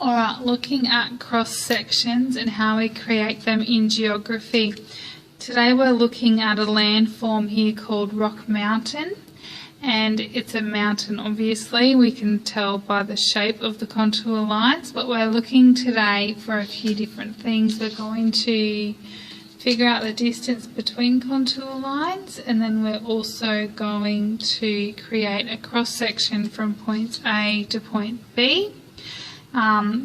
Alright, looking at cross sections and how we create them in geography. Today we're looking at a landform here called Rock Mountain, and it's a mountain obviously, we can tell by the shape of the contour lines, but we're looking today for a few different things. We're going to figure out the distance between contour lines, and then we're also going to create a cross section from point A to point B.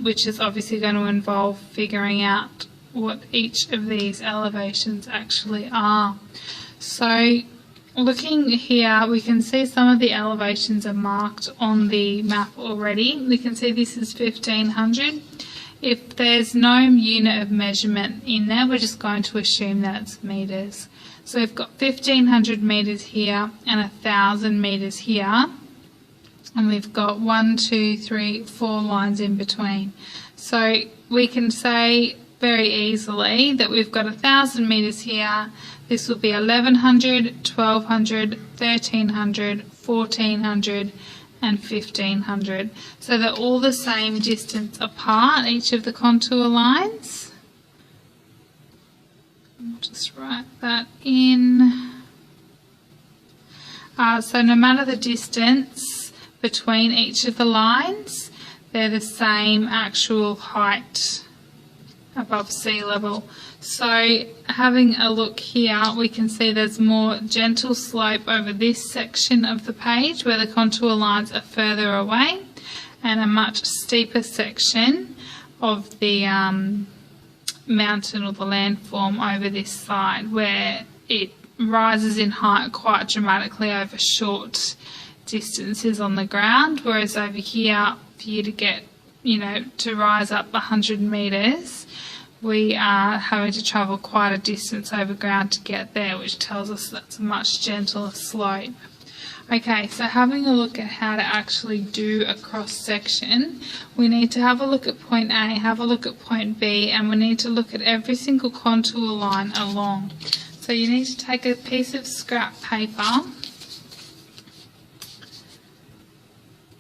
Which is obviously going to involve figuring out what each of these elevations actually are. So looking here, we can see some of the elevations are marked on the map already. We can see this is 1500. If there's no unit of measurement in there, we're just going to assume that it's meters. So we've got 1500 meters here and 1000 meters here. And we've got 1, 2, 3, 4 lines in between. So we can say very easily that we've got 1000 meters here. This will be 1100, 1200, 1300, 1400 and 1500. So they're all the same distance apart, each of the contour lines. I'll just write that in. So no matter the distance between each of the lines, they're the same actual height above sea level. So having a look here, we can see there's more gentle slope over this section of the page where the contour lines are further away, and a much steeper section of the mountain or the landform over this side where it rises in height quite dramatically over short distances on the ground, whereas over here, for you to get, to rise up 100 meters, we are having to travel quite a distance over ground to get there, which tells us that's a much gentler slope. Okay, so having a look at how to actually do a cross section, we need to have a look at point A, have a look at point B, and we need to look at every single contour line along. So you need to take a piece of scrap paper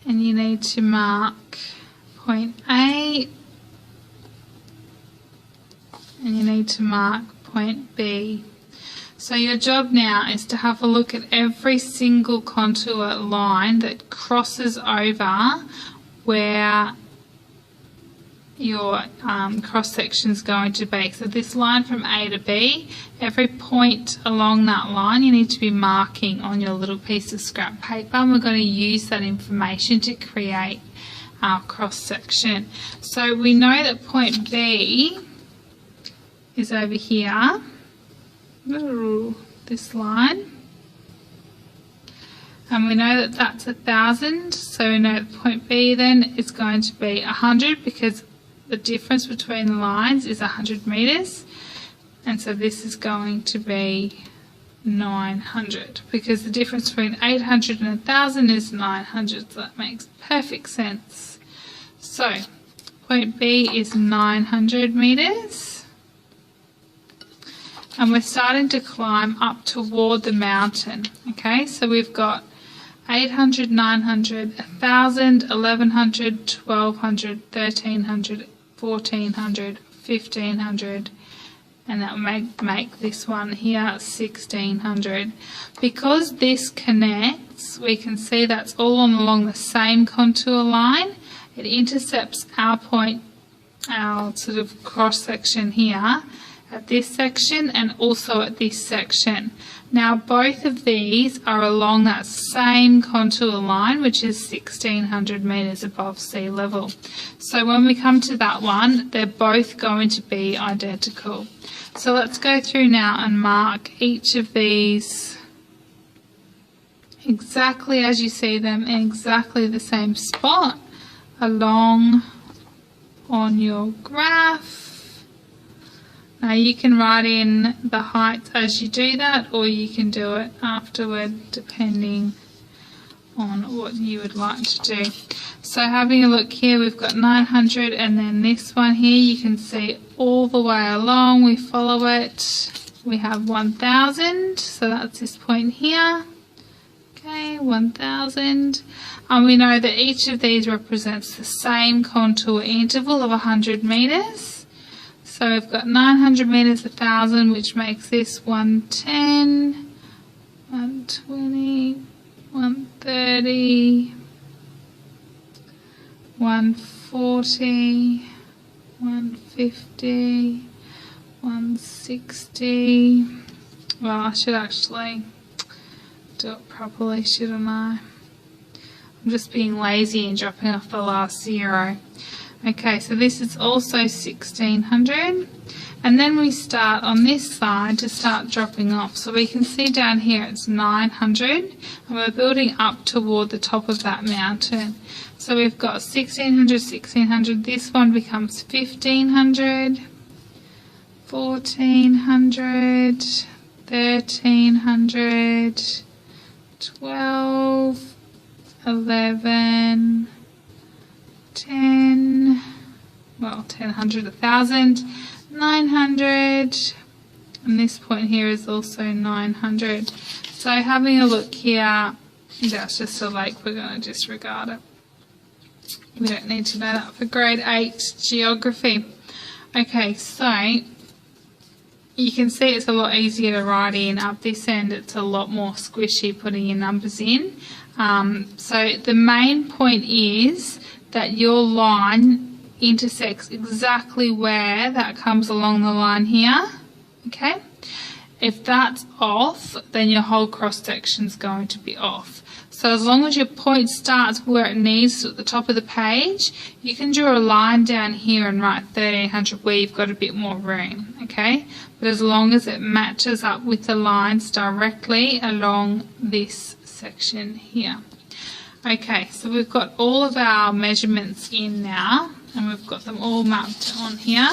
and you need to mark point A and you need to mark point B. So your job now is to have a look at every single contour line that crosses over where your cross section is going to be. So this line from A to B, every point along that line you need to be marking on your little piece of scrap paper, and we're going to use that information to create our cross section. So we know that point B is over here, this line, and we know that that's 1000, so we know that point B then is going to be 100 because the difference between the lines is 100 meters, and so this is going to be 900 because the difference between 800 and 1000 is 900, so that makes perfect sense. So point B is 900 meters, and we're starting to climb up toward the mountain. Okay, so we've got 800, 900, 1000, 1100, 1200, 1300, 1400, 1500, and that will make this one here 1600. Because this connects, we can see that's all along the same contour line. It intercepts our point, our sort of cross section here at this section and also at this section. Now both of these are along that same contour line, which is 1600 meters above sea level. So when we come to that one, they're both going to be identical. So let's go through now and mark each of these exactly as you see them in exactly the same spot along on your graph. Now you can write in the heights as you do that, or you can do it afterward depending on what you would like to do. So having a look here, we've got 900, and then this one here you can see all the way along, we follow it, we have 1000, so that's this point here. Okay, 1000. And we know that each of these represents the same contour interval of 100 metres. So we've got 900 metres, 1000, which makes this 110, 120, 130, 140, 150, 160. Well, I should actually do it properly, shouldn't I? I'm just being lazy and dropping off the last 0. Okay, so this is also 1600. And then we start on this side to start dropping off. So we can see down here it's 900, and we're building up toward the top of that mountain. So we've got 1600, 1600. This one becomes 1500, 1400, 1300, 12, 11, 10, well, 1000, 1000, 900, and this point here is also 900. So having a look here, that's just a lake, we're going to disregard it. We don't need to know that for grade 8 geography. Okay, so you can see it's a lot easier to write in. Up this end it's a lot more squishy putting your numbers in. So the main point is that your line intersects exactly where that comes along the line here. Okay, if that's off, then your whole cross section is going to be off. So as long as your point starts where it needs to at the top of the page, you can draw a line down here and write 1300 where you've got a bit more room. Okay, but as long as it matches up with the lines directly along this section here. Okay, so we've got all of our measurements in now, and we've got them all mapped on here.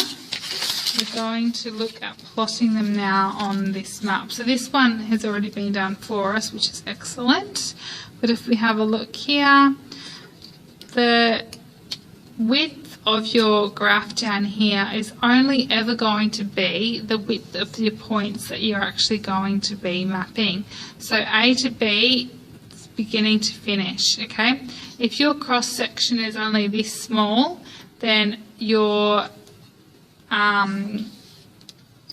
We're going to look at plotting them now on this map. So this one has already been done for us, which is excellent. But if we have a look here, the width of your graph down here is only ever going to be the width of your points that you're actually going to be mapping. So A to B, beginning to finish. Okay, if your cross section is only this small, then your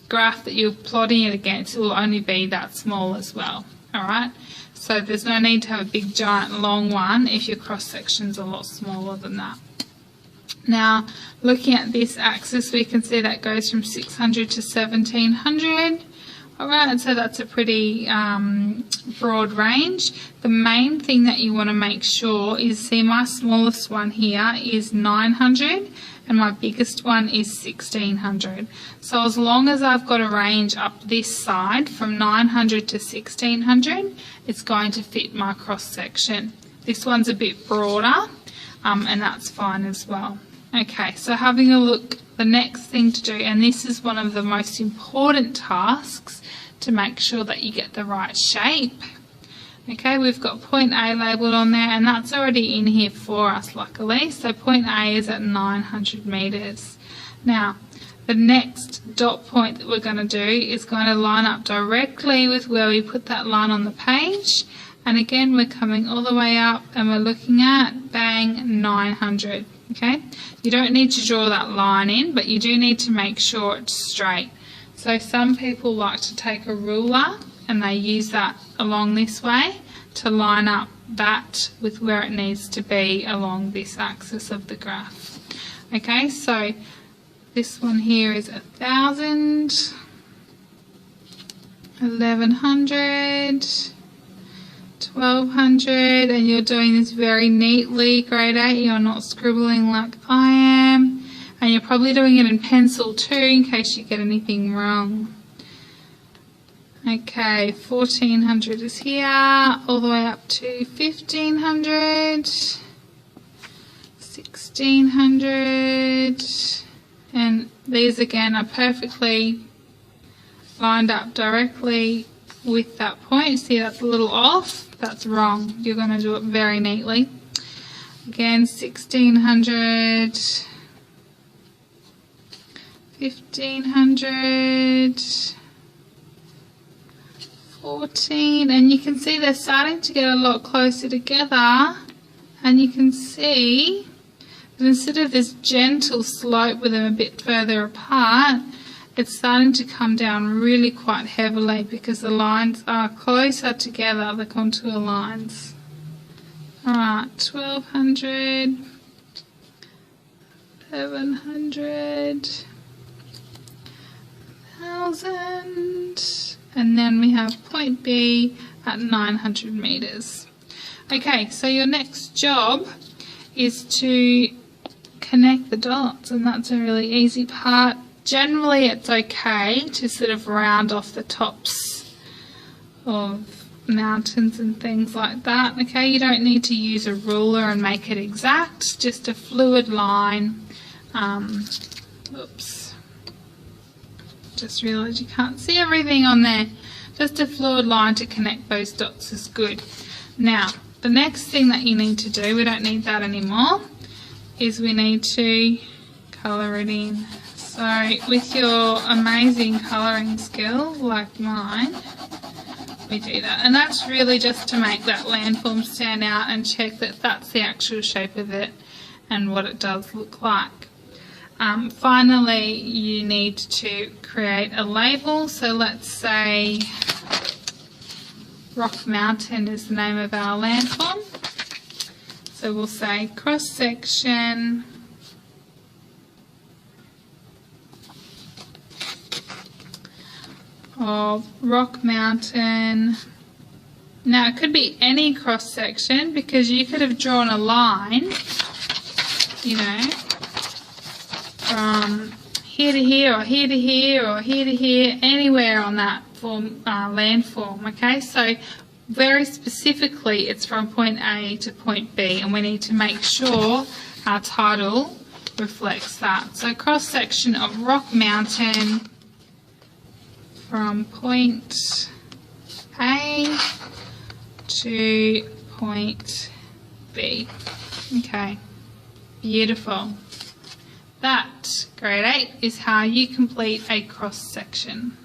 graph that you're plotting it against will only be that small as well. Alright, so there's no need to have a big giant long one if your cross section's a lot smaller than that. Now looking at this axis, we can see that goes from 600 to 1700. Alright, so that's a pretty broad range. The main thing that you want to make sure is, see, my smallest one here is 900 and my biggest one is 1600. So as long as I've got a range up this side from 900 to 1600, it's going to fit my cross section. This one's a bit broader, and that's fine as well. Okay, so having a look, the next thing to do, and this is one of the most important tasks to make sure that you get the right shape. Okay, we've got point A labelled on there, and that's already in here for us, luckily. So point A is at 900 metres. Now, the next dot point that we're going to do is going to line up directly with where we put that line on the page. And again, we're coming all the way up and we're looking at, bang, 900. Okay, you don't need to draw that line in, but you do need to make sure it's straight. So some people like to take a ruler and they use that along this way to line up that with where it needs to be along this axis of the graph. Okay, so this one here is 1000, 1100, 1200, and you're doing this very neatly, grade 8, you're not scribbling like I am, and you're probably doing it in pencil too in case you get anything wrong. Okay, 1400 is here, all the way up to 1500, 1600, and these again are perfectly lined up directly with that point. See, that's a little off, that's wrong. You're going to do it very neatly. Again, 1600, 1500, 14, and you can see they're starting to get a lot closer together, and you can see that instead of this gentle slope with them a bit further apart, it's starting to come down really quite heavily because the lines are closer together, the contour lines. Alright, 1200, 1100, 1000, and then we have point B at 900 meters. Okay, so your next job is to connect the dots, and that's a really easy part. Generally it's okay to sort of round off the tops of mountains and things like that. Okay, you don't need to use a ruler and make it exact, just a fluid line. Oops, just realised you can't see everything on there. Just a fluid line to connect those dots is good. Now the next thing that you need to do, we don't need that anymore, is we need to colour it in. So with your amazing colouring skill like mine, we do that, and that's really just to make that landform stand out and check that that's the actual shape of it and what it does look like. Finally, you need to create a label. So let's say Rock Mountain is the name of our landform. So we'll say cross section of Rock Mountain. Now it could be any cross section because you could have drawn a line, you know, from here to here or here to here or here to here, anywhere on that landform. Okay, so very specifically it's from point A to point B, and we need to make sure our title reflects that. So cross section of Rock Mountain from point A to point B. Okay, beautiful. That, grade 8, is how you complete a cross section.